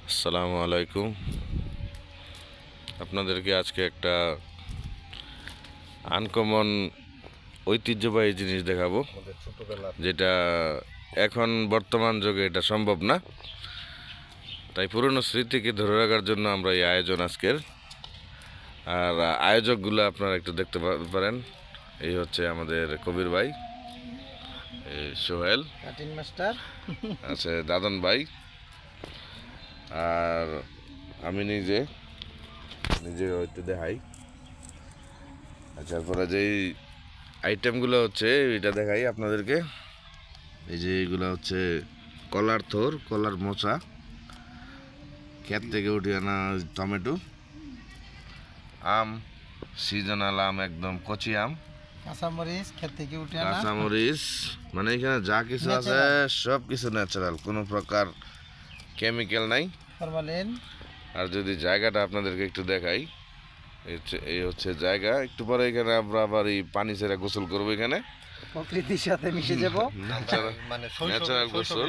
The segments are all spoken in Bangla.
আসসালামু আলাইকুম। আপনাদেরকে আজকে একটা আনকমন ঐতিহ্যবাহী জিনিস দেখাবো, যেটা এখন বর্তমান যুগে এটা সম্ভব না। তাই পুরনো স্মৃতিকে ধরে রাখার জন্য আমরা এই আয়োজন আজকের। আর আয়োজকগুলো আপনারা একটু দেখতে পারেন। এই হচ্ছে আমাদের কবির ভাই, এই সোহেল কাটিং মাস্টার আছে, দাদন ভাই, আর আমি নিজে হয়তো দেখাই। আচ্ছা, তারপরে যেই আইটেমগুলো হচ্ছে এটা দেখাই আপনাদেরকে। এই যে এইগুলো হচ্ছে কলার থোর, কলার মোচা, ক্ষেত থেকে উঠে আনা টমেটো, আম, সিজনাল আম, একদম কচি আম, কাঁচামরিচ ক্ষেত থেকে উঠে আনা, কাঁচামরিচ, মানে এখানে যা কিছু আছে সব কিছু ন্যাচারাল, কোনো প্রকার কেমিক্যাল নাই। ফরমালিন। আর যদি জায়গাটা আপনাদেরকে একটু দেখাই, এই হচ্ছে জায়গা। একটু পরে এখানে আমরা আবার এই পানি ছেড়ে গোসল করবো। এখানে প্রকৃতির সাথে মিশে যাব, ন্যাচারাল গোসল।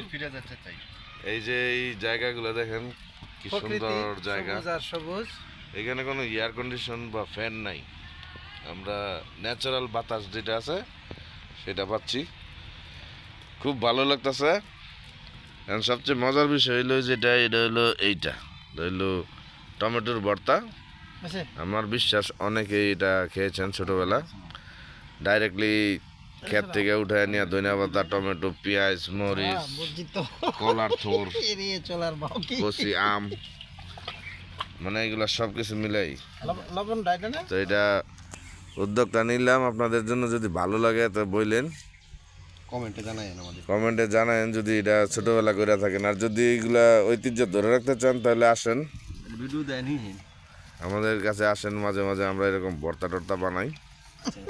এই যে এই জায়গাগুলো দেখেন কি সুন্দর জায়গা। সবুজ আর সবুজ। এখানে কোনো এয়ার কন্ডিশন বা ফ্যান নাই, আমরা ন্যাচারাল বাতাস যেটা আছে সেটা পাচ্ছি। খুব ভালো লাগতেছে। সবচেয়ে মজার বিষয় হলো যেটা, এটা হলো এইটা হলো টমেটোর ভর্তা। আমার বিশ্বাস অনেকেই এটা খেয়েছেন ছোটবেলা। ডাইরেক্টলি ক্ষেত থেকে উঠে নিয়ে ধনিয়া পাতা, টমেটো, পেঁয়াজ, মরিচ, কলার থোর, কচি আম, মানে এগুলো সব কিছু মিলাই তো এটা উদ্যোগটা নিলাম আপনাদের জন্য। যদি ভালো লাগে তো বললেন, কমেন্টে জানায়েন যদি এটা ছোটবেলা করে থাকেন। আর যদি এগুলা ঐতিহ্য ধরে রাখতে চান তাহলে আসেন, আমাদের কাছে আসেন। মাঝে মাঝে আমরা এরকম ভর্তা টর্তা বানাই,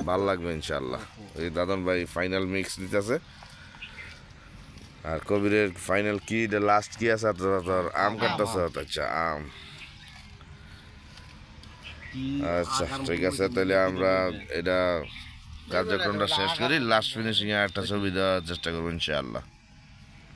ভাল লাগবে ইনশাল্লাহ। ওই দাদন ভাই ফাইনাল মিক্স দিতেছে। আর কবিরের ফাইনাল কি, লাস্ট কি আছে? তোর আম কাটতেছে। আচ্ছা, আম। আচ্ছা, ঠিক আছে, তাহলে আমরা এটা কার্যক্রমটা শেষ করি। লাস্ট ফিনিশিং এ একটা ছবি দেওয়ার চেষ্টা করবো ইনশাআল্লাহ।